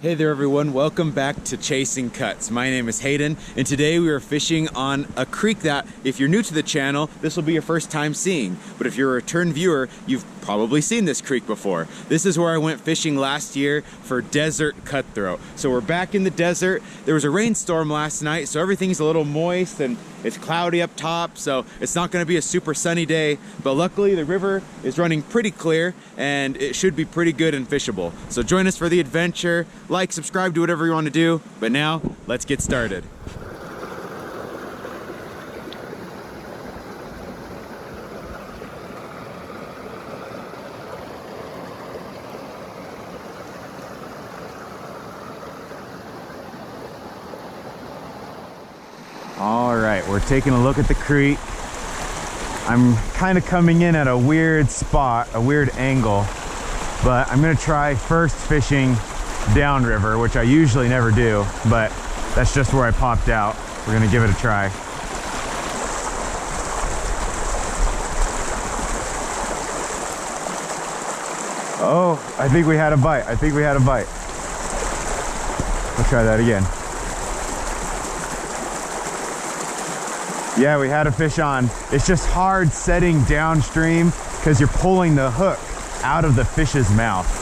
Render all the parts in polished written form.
Hey there everyone, welcome back to Chasing Cuts. My name is Hayden, and today we are fishing on a creek that, if you're new to the channel, this will be your first time seeing. But if you're a return viewer, you've probably seen this creek before. This is where I went fishing last year for desert cutthroat. So we're back in the desert. There was a rainstorm last night, so everything's a little moist and it's cloudy up top, so it's not gonna be a super sunny day, but luckily the river is running pretty clear and it should be pretty good and fishable. So join us for the adventure. Like, subscribe, do whatever you want to do, but now let's get started. All right, we're taking a look at the creek. I'm kind of coming in at a weird spot, a weird angle, but I'm gonna try first fishing downriver, which I usually never do, but that's just where I popped out. We're gonna give it a try. Oh, I think we had a bite. We'll try that again. Yeah, we had a fish on. It's just hard setting downstream because you're pulling the hook out of the fish's mouth.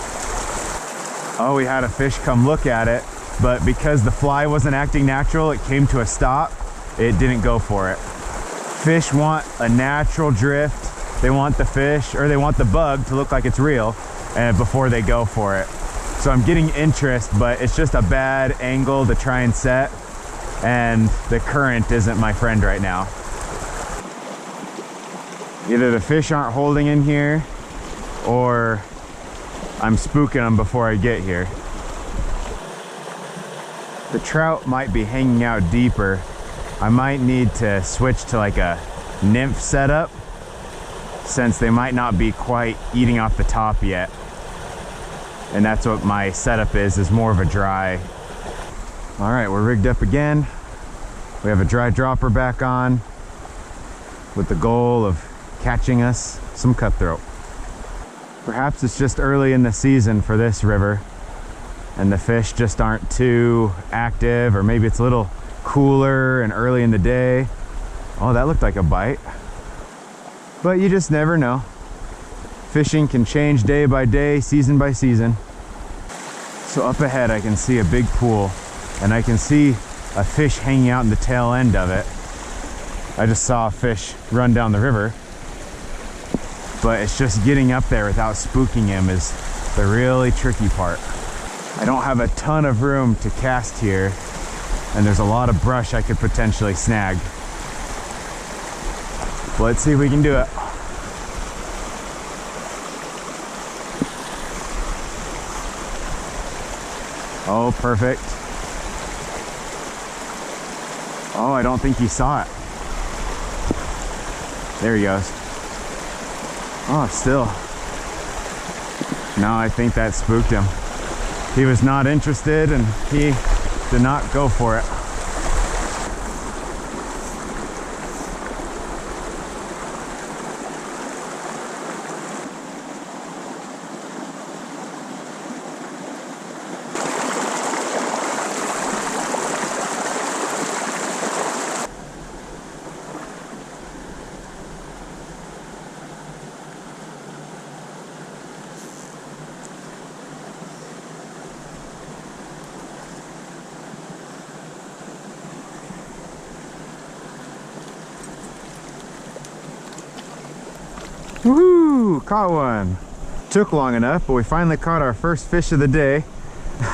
Oh, we had a fish come look at it, but because the fly wasn't acting natural, it came to a stop. It didn't go for it. Fish want a natural drift. They want the fish, or they want the bug to look like it's real, and before they go for it. So I'm getting interest, but it's just a bad angle to try and set, and the current isn't my friend right now. Either the fish aren't holding in here, or I'm spooking them before I get here. The trout might be hanging out deeper. I might need to switch to like a nymph setup, since they might not be quite eating off the top yet. And that's what my setup is more of a dry. All right, we're rigged up again. We have a dry dropper back on with the goal of catching us some cutthroat. Perhaps it's just early in the season for this river and the fish just aren't too active, or maybe it's a little cooler and early in the day. Oh, that looked like a bite. But you just never know. Fishing can change day by day, season by season. So up ahead I can see a big pool, and I can see a fish hanging out in the tail end of it. I just saw a fish run down the river, but it's just getting up there without spooking him is the really tricky part. I don't have a ton of room to cast here, and there's a lot of brush I could potentially snag. Let's see if we can do it. Oh, perfect. Oh, I don't think he saw it. There he goes. Oh, still. No, I think that spooked him. He was not interested and he did not go for it. Woohoo! Caught one. Took long enough, but we finally caught our first fish of the day.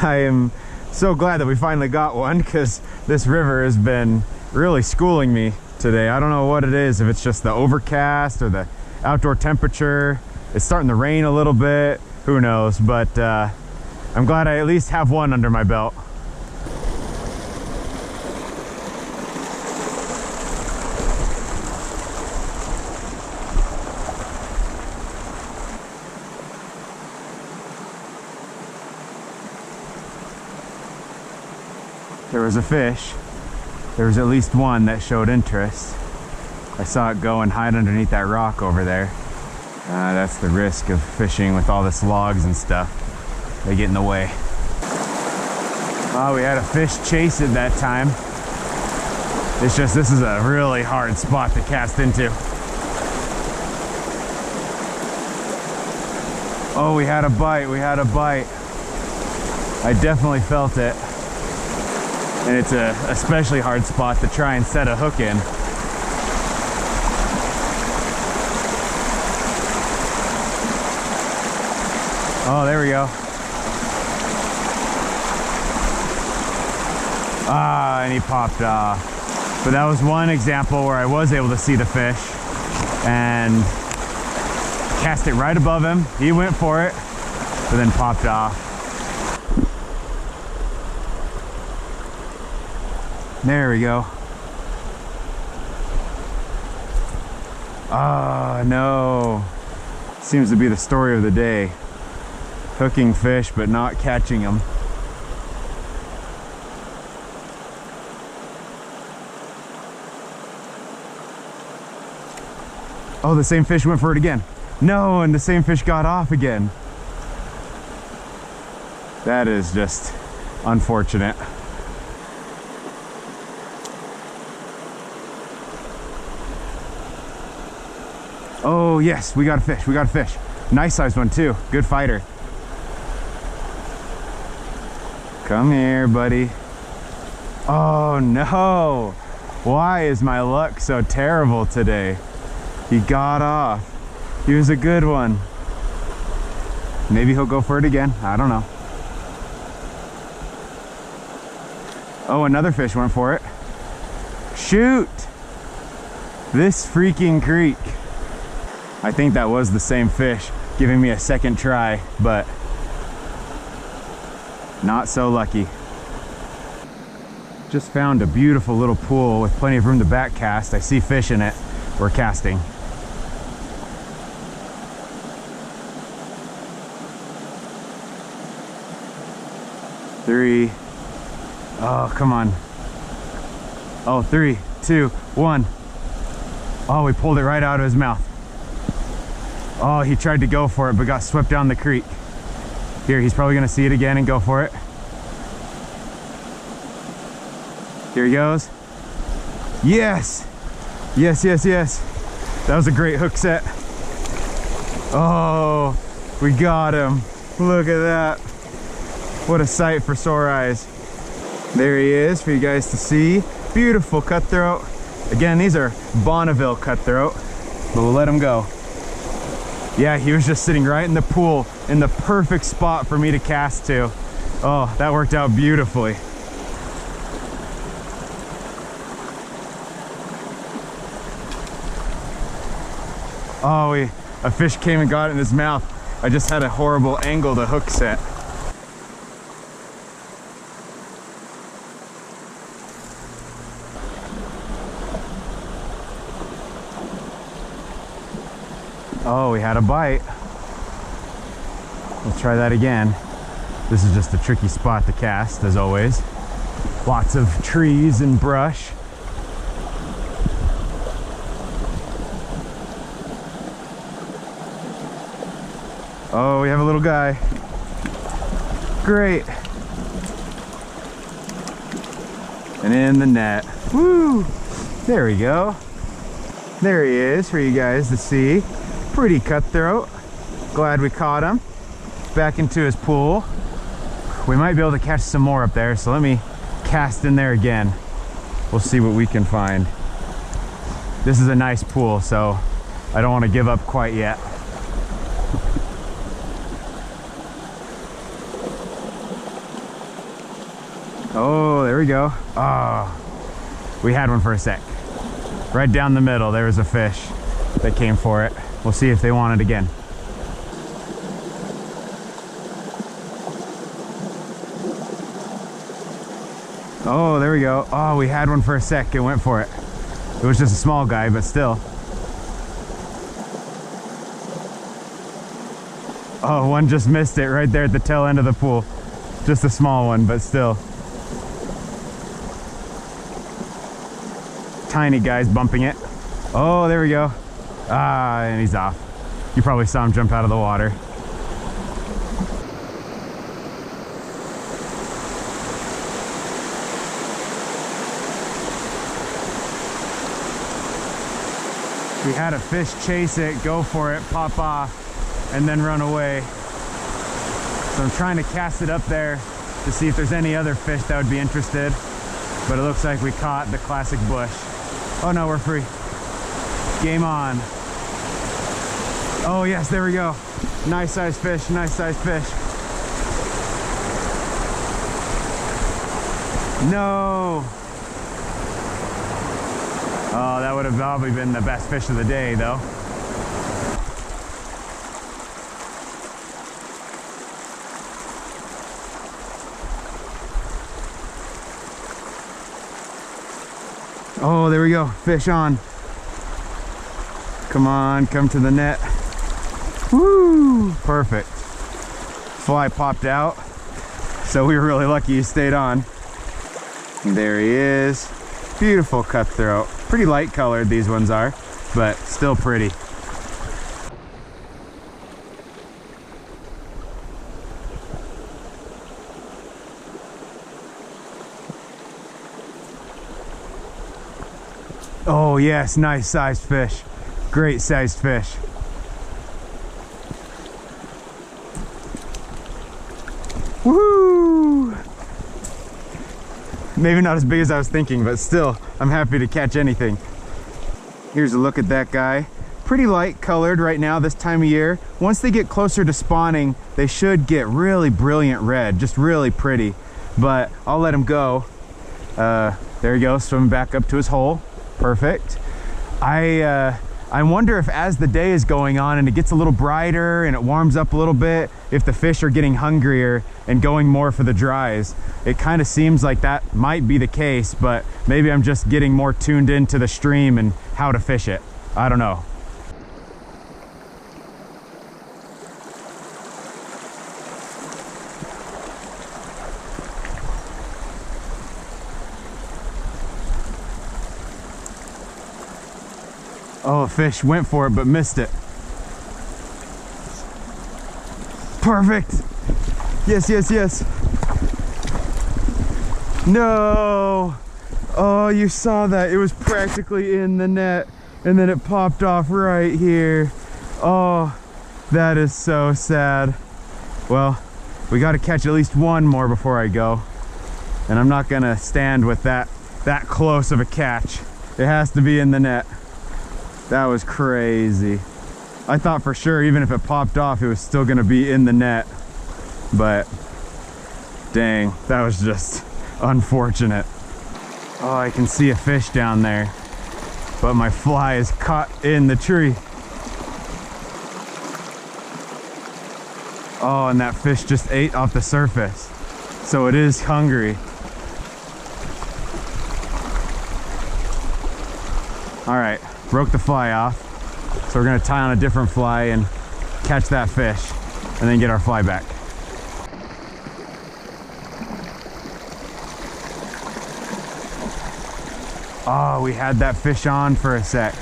I am so glad that we finally got one, because this river has been really schooling me today. I don't know what it is, if it's just the overcast or the outdoor temperature. It's starting to rain a little bit, who knows, but I'm glad I at least have one under my belt. There was a fish. There was at least one that showed interest. I saw it go and hide underneath that rock over there. That's the risk of fishing with all this logs and stuff. They get in the way. Oh, we had a fish chase it that time. It's just, this is a really hard spot to cast into. Oh, we had a bite, we had a bite. I definitely felt it. And it's a especially hard spot to try and set a hook in. Oh, there we go. Ah, and he popped off. But that was one example where I was able to see the fish and cast it right above him. He went for it, but then popped off. There we go. Ah, no. Seems to be the story of the day. Hooking fish, but not catching them. Oh, the same fish went for it again. No, and the same fish got off again. That is just unfortunate. Oh yes, we got a fish, we got a fish. Nice sized one too, good fighter. Come here, buddy. Oh no, why is my luck so terrible today? He got off. He was a good one. Maybe he'll go for it again, I don't know. Oh, another fish went for it. Shoot! This freaking creek. I think that was the same fish giving me a second try, but not so lucky. Just found a beautiful little pool with plenty of room to back cast. I see fish in it. We're casting. Three. Oh, come on. Oh, 3, 2, 1. Oh, we pulled it right out of his mouth. Oh, he tried to go for it, but got swept down the creek. Here, he's probably gonna see it again and go for it. Here he goes. Yes! Yes, yes, yes. That was a great hook set. Oh, we got him. Look at that. What a sight for sore eyes. There he is for you guys to see. Beautiful cutthroat. Again, these are Bonneville cutthroat, but we'll let him go. Yeah, he was just sitting right in the pool in the perfect spot for me to cast to. Oh, that worked out beautifully. Oh, a fish came and got it in his mouth. I just had a horrible angle to hook set. Oh, we had a bite. We'll try that again. This is just a tricky spot to cast, as always. Lots of trees and brush. Oh, we have a little guy. Great. And in the net. Woo! There we go. There he is for you guys to see. Pretty cutthroat. Glad we caught him. Back into his pool. We might be able to catch some more up there, so let me cast in there again. We'll see what we can find. This is a nice pool, so I don't want to give up quite yet. Oh, there we go. Oh, we had one for a sec. Right down the middle, there was a fish that came for it. We'll see if they want it again. Oh, there we go. Oh, we had one for a sec. It went for it. It was just a small guy, but still. Oh, one just missed it right there at the tail end of the pool. Just a small one, but still. Tiny guy's bumping it. Oh, there we go. Ah, and he's off. You probably saw him jump out of the water. We had a fish chase it, go for it, pop off, and then run away. So I'm trying to cast it up there to see if there's any other fish that would be interested. But it looks like we caught the classic bush. Oh no, we're free. Game on. Oh yes, there we go. Nice sized fish, nice sized fish. No. Oh, that would have probably been the best fish of the day though. Oh, there we go, fish on. Come on, come to the net. Woo, perfect. Fly popped out, so we were really lucky he stayed on. And there he is. Beautiful cutthroat. Pretty light colored these ones are, but still pretty. Oh yes, nice sized fish. Great sized fish. Woohoo! Maybe not as big as I was thinking, but still, I'm happy to catch anything. Here's a look at that guy. Pretty light colored right now this time of year. Once they get closer to spawning, they should get really brilliant red, just really pretty. But I'll let him go. There he goes, swimming back up to his hole. Perfect. I wonder if as the day is going on and it gets a little brighter and it warms up a little bit, if the fish are getting hungrier and going more for the dries. It kind of seems like that might be the case, but maybe I'm just getting more tuned into the stream and how to fish it. I don't know. Oh, a fish went for it but missed it. Perfect. Yes, yes, yes. No. Oh, you saw that. It was practically in the net and then it popped off right here. Oh, that is so sad. Well, we got to catch at least one more before I go. And I'm not gonna stand with that close of a catch. It has to be in the net. That was crazy. I thought for sure even if it popped off it was still gonna be in the net, but dang, that was just unfortunate. Oh, I can see a fish down there, but my fly is caught in the tree. Oh, and that fish just ate off the surface, so it is hungry. All right, broke the fly off. So we're gonna tie on a different fly and catch that fish and then get our fly back. Oh, we had that fish on for a sec.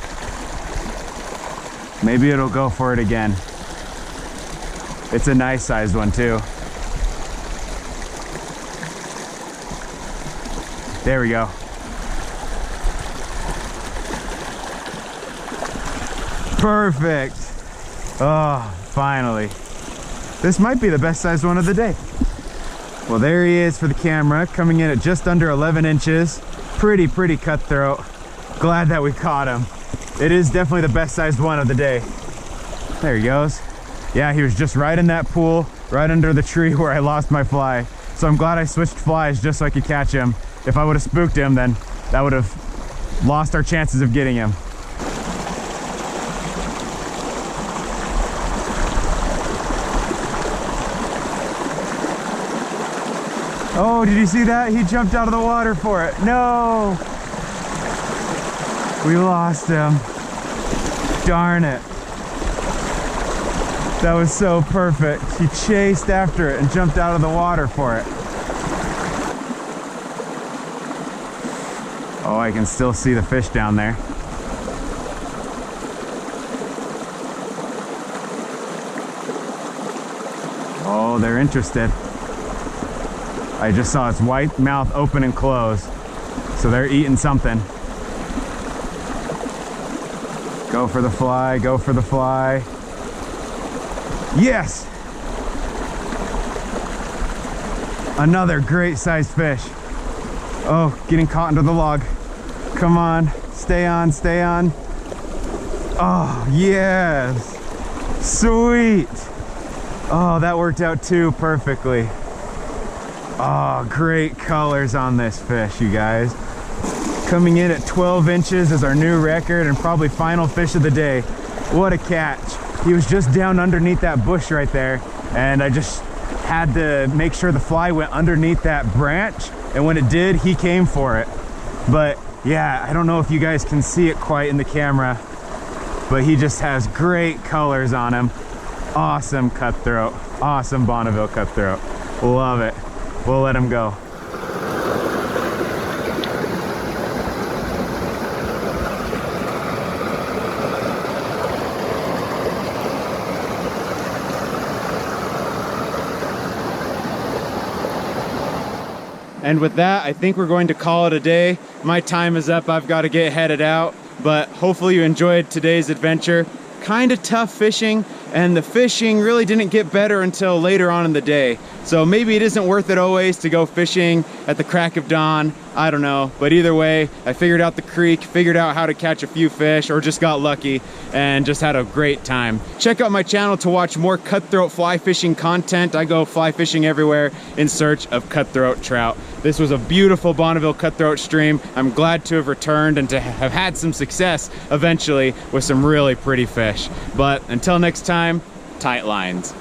Maybe it'll go for it again. It's a nice sized one too. There we go. Perfect. Oh, finally. This might be the best sized one of the day. Well, there he is for the camera, coming in at just under 11 inches. Pretty cutthroat. Glad that we caught him. It is definitely the best sized one of the day. There he goes. Yeah, he was just right in that pool, right under the tree where I lost my fly. So I'm glad I switched flies just so I could catch him. If I would have spooked him, then that would have lost our chances of getting him. Oh, did you see that? He jumped out of the water for it. No! We lost him. Darn it. That was so perfect. He chased after it and jumped out of the water for it. Oh, I can still see the fish down there. Oh, they're interested. I just saw its white mouth open and close. So they're eating something. Go for the fly, go for the fly. Yes! Another great sized fish. Oh, getting caught into the log. Come on, stay on, stay on. Oh, yes. Sweet. Oh, that worked out too perfectly. Oh, great colors on this fish, you guys. Coming in at 12 inches as our new record and probably final fish of the day. What a catch. He was just down underneath that bush right there, and I just had to make sure the fly went underneath that branch, and when it did, he came for it. But yeah, I don't know if you guys can see it quite in the camera, but he just has great colors on him. Awesome cutthroat, awesome Bonneville cutthroat. Love it. We'll let him go. And with that, I think we're going to call it a day. My time is up, I've got to get headed out, but hopefully you enjoyed today's adventure. Kind of tough fishing, and the fishing really didn't get better until later on in the day. So maybe it isn't worth it always to go fishing at the crack of dawn. I don't know, but either way, I figured out the creek, figured out how to catch a few fish, or just got lucky and just had a great time. Check out my channel to watch more cutthroat fly fishing content. I go fly fishing everywhere in search of cutthroat trout. This was a beautiful Bonneville cutthroat stream. I'm glad to have returned and to have had some success eventually with some really pretty fish. But until next time, tight lines.